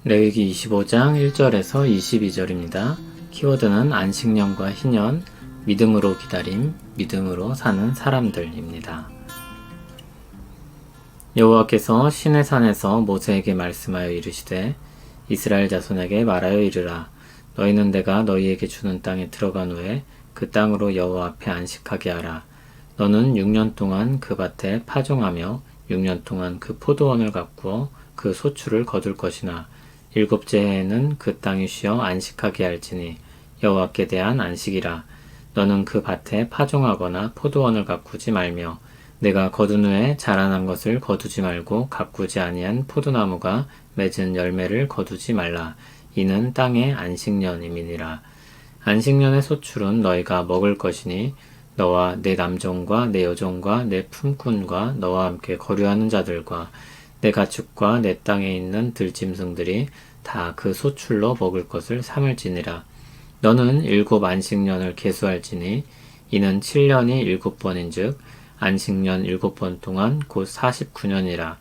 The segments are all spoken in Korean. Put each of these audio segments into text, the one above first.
레위기 25장 1절에서 22절입니다. 키워드는 안식년과 희년, 믿음으로 기다림, 믿음으로 사는 사람들입니다. 여호와께서 시내 산에서 모세에게 말씀하여 이르시되 이스라엘 자손에게 말하여 이르라. 너희는 내가 너희에게 주는 땅에 들어간 후에 그 땅으로 여호와 앞에 안식하게 하라. 너는 6년 동안 그 밭에 파종하며 6년 동안 그 포도원을 가꾸어 그 소출을 거둘 것이나 일곱째 해에는 그 땅이 쉬어 안식하게 할지니 여호와께 대한 안식이라. 너는 그 밭에 파종하거나 포도원을 가꾸지 말며 내가 거둔 후에 자라난 것을 거두지 말고 가꾸지 아니한 포도나무가 맺은 열매를 거두지 말라. 이는 땅의 안식년임이니라. 안식년의 소출은 너희가 먹을 것이니 너와 내 남종과 내 여종과 내 품꾼과 너와 함께 거류하는 자들과 내 가축과 내 땅에 있는 들짐승들이 다 그 소출로 먹을 것을 삼을지니라. 너는 7 안식년을 계수할지니 이는 7년이 7번인즉 안식년 7번 동안 곧 49년이라.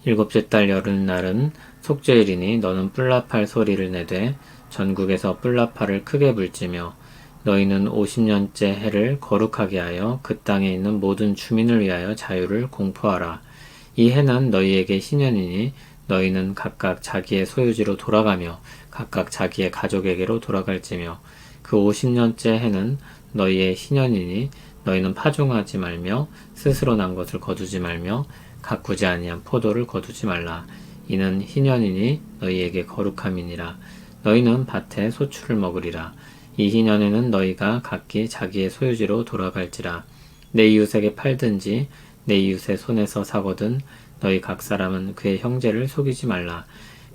7째 달 여름날은 속죄일이니 너는 뿔나팔 소리를 내되 전국에서 뿔나팔을 크게 불지며 너희는 50년째 해를 거룩하게 하여 그 땅에 있는 모든 주민을 위하여 자유를 공포하라. 이 해는 너희에게 희년이니 너희는 각각 자기의 소유지로 돌아가며 각각 자기의 가족에게로 돌아갈지며 그 50년째 해는 너희의 희년이니 너희는 파종하지 말며 스스로 난 것을 거두지 말며 가꾸지 아니한 포도를 거두지 말라. 이는 희년이니 너희에게 거룩함이니라. 너희는 밭에 소출을 먹으리라. 이 희년에는 너희가 각기 자기의 소유지로 돌아갈지라. 내 이웃에게 팔든지 내 이웃의 손에서 사거든 너희 각 사람은 그의 형제를 속이지 말라.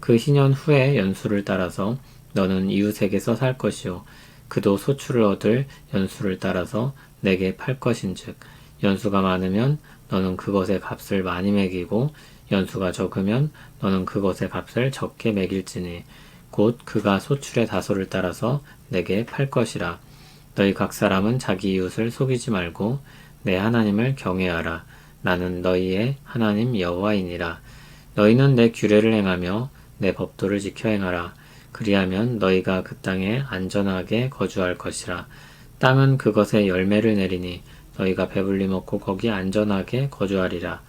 그 희년 후에 연수를 따라서 너는 이웃에게서 살 것이요 그도 소출을 얻을 연수를 따라서 내게 팔 것인즉 연수가 많으면 너는 그것의 값을 많이 매기고 연수가 적으면 너는 그것의 값을 적게 매길지니 곧 그가 소출의 다소를 따라서 내게 팔 것이라. 너희 각 사람은 자기 이웃을 속이지 말고 내 하나님을 경외하라. 나는 너희의 하나님 여호와이니라. 너희는 내 규례를 행하며 내 법도를 지켜 행하라. 그리하면 너희가 그 땅에 안전하게 거주할 것이라. 땅은 그것의 열매를 내리니 너희가 배불리 먹고 거기 안전하게 거주하리라.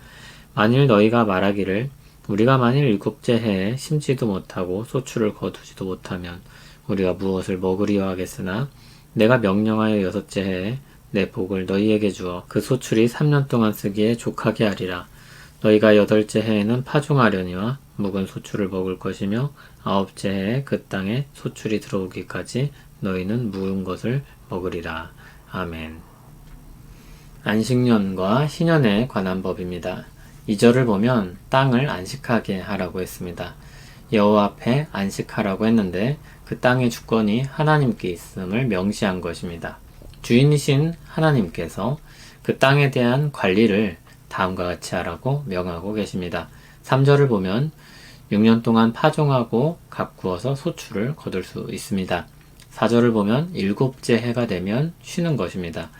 만일 너희가 말하기를 우리가 만일 7째 해에 심지도 못하고 소출을 거두지도 못하면 우리가 무엇을 먹으리요 하겠으나 내가 명령하여 6째 해에 내 복을 너희에게 주어 그 소출이 3년 동안 쓰기에 족하게 하리라. 너희가 8째 해에는 파종하려니와 묵은 소출을 먹을 것이며 9째 해에 그 땅에 소출이 들어오기까지 너희는 묵은 것을 먹으리라. 아멘. 안식년과 희년에 관한 법입니다. 2절을 보면 땅을 안식하게 하라고 했습니다. 여호와 앞에 안식하라고 했는데 그 땅의 주권이 하나님께 있음을 명시한 것입니다. 주인이신 하나님께서 그 땅에 대한 관리를 다음과 같이 하라고 명하고 계십니다. 3절을 보면 6년 동안 파종하고 가꾸어서 소출을 거둘 수 있습니다. 4절을 보면 7째 해가 되면 쉬는 것입니다.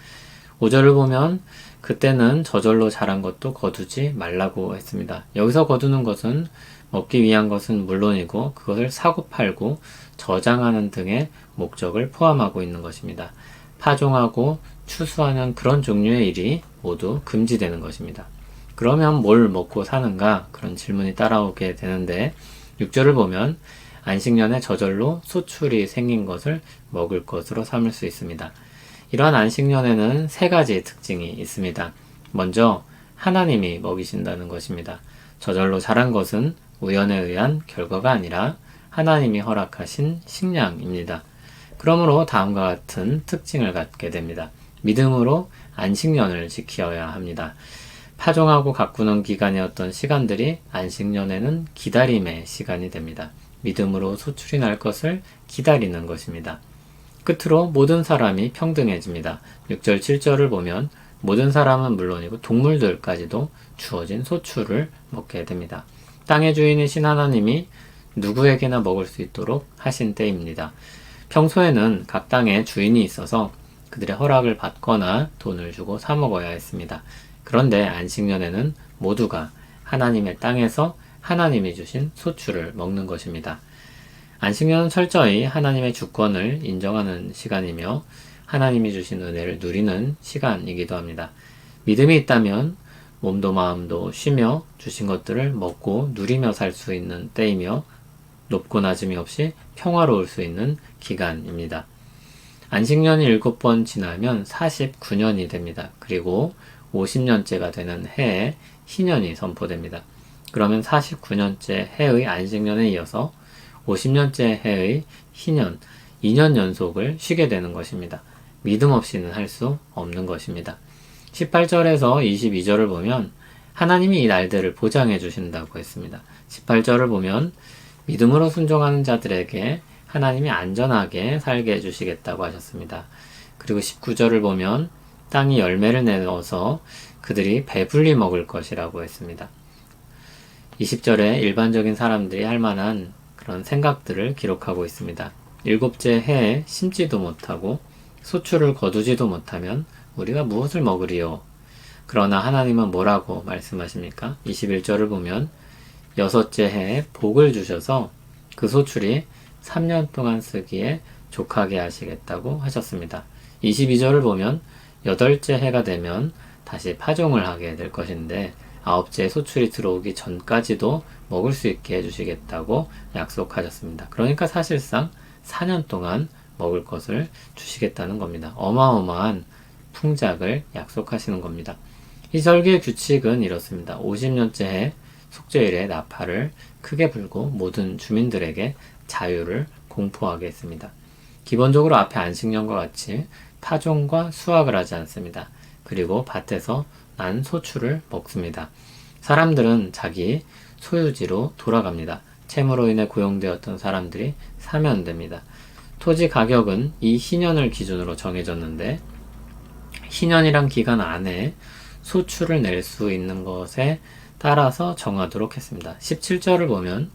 5절을 보면 그때는 저절로 자란 것도 거두지 말라고 했습니다. 여기서 거두는 것은 먹기 위한 것은 물론이고 그것을 사고 팔고 저장하는 등의 목적을 포함하고 있는 것입니다. 파종하고 추수하는 그런 종류의 일이 모두 금지되는 것입니다. 그러면 뭘 먹고 사는가? 그런 질문이 따라오게 되는데 6절을 보면 안식년에 저절로 소출이 생긴 것을 먹을 것으로 삼을 수 있습니다. 이러한 안식년에는 3가지 특징이 있습니다. 먼저 하나님이 먹이신다는 것입니다. 저절로 자란 것은 우연에 의한 결과가 아니라 하나님이 허락하신 식량입니다. 그러므로 다음과 같은 특징을 갖게 됩니다. 믿음으로 안식년을 지켜야 합니다. 파종하고 가꾸는 기간이었던 시간들이 안식년에는 기다림의 시간이 됩니다. 믿음으로 소출이 날 것을 기다리는 것입니다. 끝으로 모든 사람이 평등해집니다. 6절, 7절을 보면 모든 사람은 물론이고 동물들까지도 주어진 소출을 먹게 됩니다. 땅의 주인이신 하나님이 누구에게나 먹을 수 있도록 하신 때입니다. 평소에는 각 땅에 주인이 있어서 그들의 허락을 받거나 돈을 주고 사 먹어야 했습니다. 그런데 안식년에는 모두가 하나님의 땅에서 하나님이 주신 소출을 먹는 것입니다. 안식년은 철저히 하나님의 주권을 인정하는 시간이며 하나님이 주신 은혜를 누리는 시간이기도 합니다. 믿음이 있다면 몸도 마음도 쉬며 주신 것들을 먹고 누리며 살 수 있는 때이며 높고 낮음이 없이 평화로울 수 있는 기간입니다. 안식년이 7번 지나면 49년이 됩니다. 그리고 50년째가 되는 해에 희년이 선포됩니다. 그러면 49년째 해의 안식년에 이어서 50년째 해의 희년, 2년 연속을 쉬게 되는 것입니다. 믿음 없이는 할 수 없는 것입니다. 18절에서 22절을 보면 하나님이 이 날들을 보장해 주신다고 했습니다. 18절을 보면 믿음으로 순종하는 자들에게 하나님이 안전하게 살게 해주시겠다고 하셨습니다. 그리고 19절을 보면 땅이 열매를 내어서 그들이 배불리 먹을 것이라고 했습니다. 20절에 일반적인 사람들이 할 만한 그런 생각들을 기록하고 있습니다. 7째 해에 심지도 못하고 소출을 거두지도 못하면 우리가 무엇을 먹으리요? 그러나 하나님은 뭐라고 말씀하십니까? 21절을 보면 6째 해에 복을 주셔서 그 소출이 3년 동안 쓰기에 족하게 하시겠다고 하셨습니다. 22절을 보면 8째 해가 되면 다시 파종을 하게 될 것인데 9째 소출이 들어오기 전까지도 먹을 수 있게 해주시겠다고 약속하셨습니다. 그러니까 사실상 4년 동안 먹을 것을 주시겠다는 겁니다. 어마어마한 풍작을 약속하시는 겁니다. 이 절기의 규칙은 이렇습니다. 50년째 해 속죄일에 나팔을 크게 불고 모든 주민들에게 자유를 공포하게 했습니다. 기본적으로 앞에 안식년과 같이 파종과 수확을 하지 않습니다. 그리고 밭에서 난 소출을 먹습니다. 사람들은 자기 소유지로 돌아갑니다. 채무로 인해 고용되었던 사람들이 사면 됩니다. 토지 가격은 이 희년을 기준으로 정해졌는데 희년이란 기간 안에 소출을 낼 수 있는 것에 따라서 정하도록 했습니다. 17절을 보면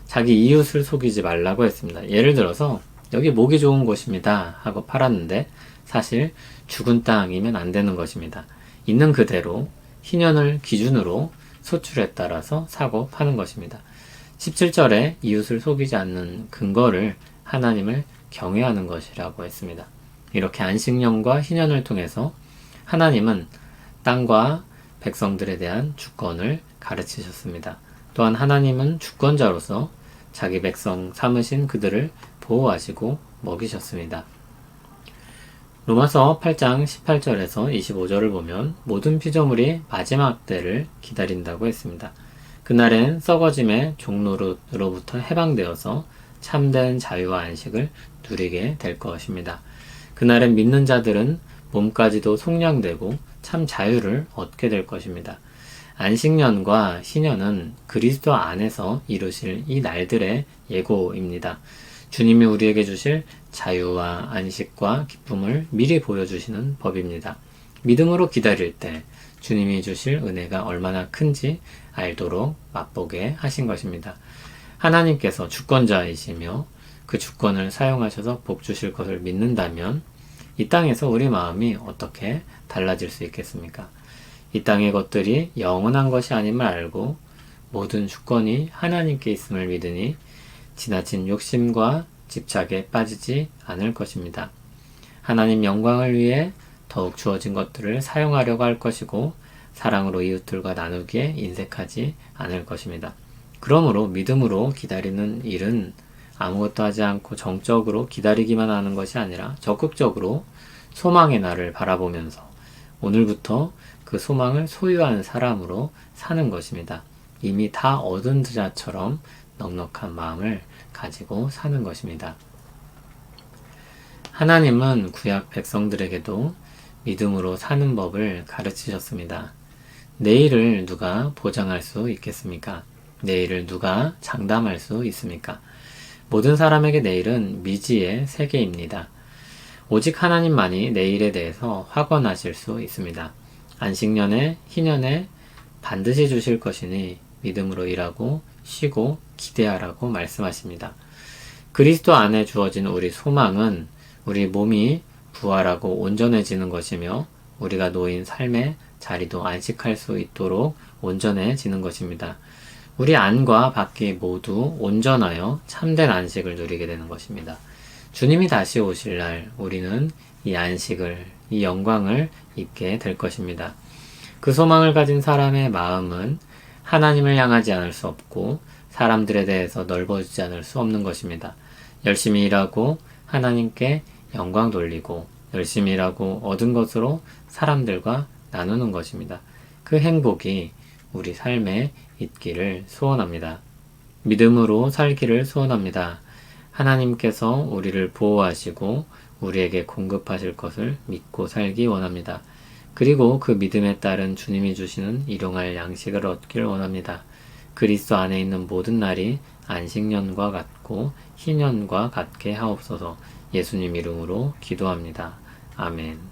자기 이웃을 속이지 말라고 했습니다. 예를 들어서 여기 목이 좋은 곳입니다 하고 팔았는데 사실 죽은 땅이면 안 되는 것입니다. 있는 그대로 희년을 기준으로 소출에 따라서 사고 파는 것입니다. 17절에 이웃을 속이지 않는 근거를 하나님을 경외하는 것이라고 했습니다. 이렇게 안식년과 희년을 통해서 하나님은 땅과 백성들에 대한 주권을 가르치셨습니다. 또한 하나님은 주권자로서 자기 백성 삼으신 그들을 보호하시고 먹이셨습니다. 로마서 8장 18절에서 25절을 보면 모든 피조물이 마지막 때를 기다린다고 했습니다. 그날엔 썩어짐의 종로로부터 해방되어서 참된 자유와 안식을 누리게 될 것입니다. 그날엔 믿는 자들은 몸까지도 속량되고 참 자유를 얻게 될 것입니다. 안식년과 희년은 그리스도 안에서 이루실 이 날들의 예고입니다. 주님이 우리에게 주실 자유와 안식과 기쁨을 미리 보여주시는 법입니다. 믿음으로 기다릴 때 주님이 주실 은혜가 얼마나 큰지 알도록 맛보게 하신 것입니다. 하나님께서 주권자이시며 그 주권을 사용하셔서 복 주실 것을 믿는다면 이 땅에서 우리 마음이 어떻게 달라질 수 있겠습니까? 이 땅의 것들이 영원한 것이 아님을 알고 모든 주권이 하나님께 있음을 믿으니 지나친 욕심과 집착에 빠지지 않을 것입니다. 하나님 영광을 위해 더욱 주어진 것들을 사용하려고 할 것이고 사랑으로 이웃들과 나누기에 인색하지 않을 것입니다. 그러므로 믿음으로 기다리는 일은 아무것도 하지 않고 정적으로 기다리기만 하는 것이 아니라 적극적으로 소망의 날을 바라보면서 오늘부터 그 소망을 소유한 사람으로 사는 것입니다. 이미 다 얻은 자처럼 넉넉한 마음을 가지고 사는 것입니다. 하나님은 구약 백성들에게도 믿음으로 사는 법을 가르치셨습니다. 내일을 누가 보장할 수 있겠습니까? 내일을 누가 장담할 수 있습니까? 모든 사람에게 내일은 미지의 세계입니다. 오직 하나님만이 내일에 대해서 확언하실 수 있습니다. 안식년에 희년에 반드시 주실 것이니 믿음으로 일하고 쉬고 기대하라고 말씀하십니다. 그리스도 안에 주어진 우리 소망은 우리 몸이 부활하고 온전해지는 것이며 우리가 놓인 삶의 자리도 안식할 수 있도록 온전해지는 것입니다. 우리 안과 밖이 모두 온전하여 참된 안식을 누리게 되는 것입니다. 주님이 다시 오실 날 우리는 이 안식을, 이 영광을 입게 될 것입니다. 그 소망을 가진 사람의 마음은 하나님을 향하지 않을 수 없고 사람들에 대해서 넓어지지 않을 수 없는 것입니다. 열심히 일하고 하나님께 영광 돌리고 열심히 일하고 얻은 것으로 사람들과 나누는 것입니다. 그 행복이 우리 삶에 있기를 소원합니다. 믿음으로 살기를 소원합니다. 하나님께서 우리를 보호하시고 우리에게 공급하실 것을 믿고 살기 원합니다. 그리고 그 믿음에 따른 주님이 주시는 일용할 양식을 얻길 원합니다. 그리스도 안에 있는 모든 날이 안식년과 같고 희년과 같게 하옵소서. 예수님 이름으로 기도합니다. 아멘.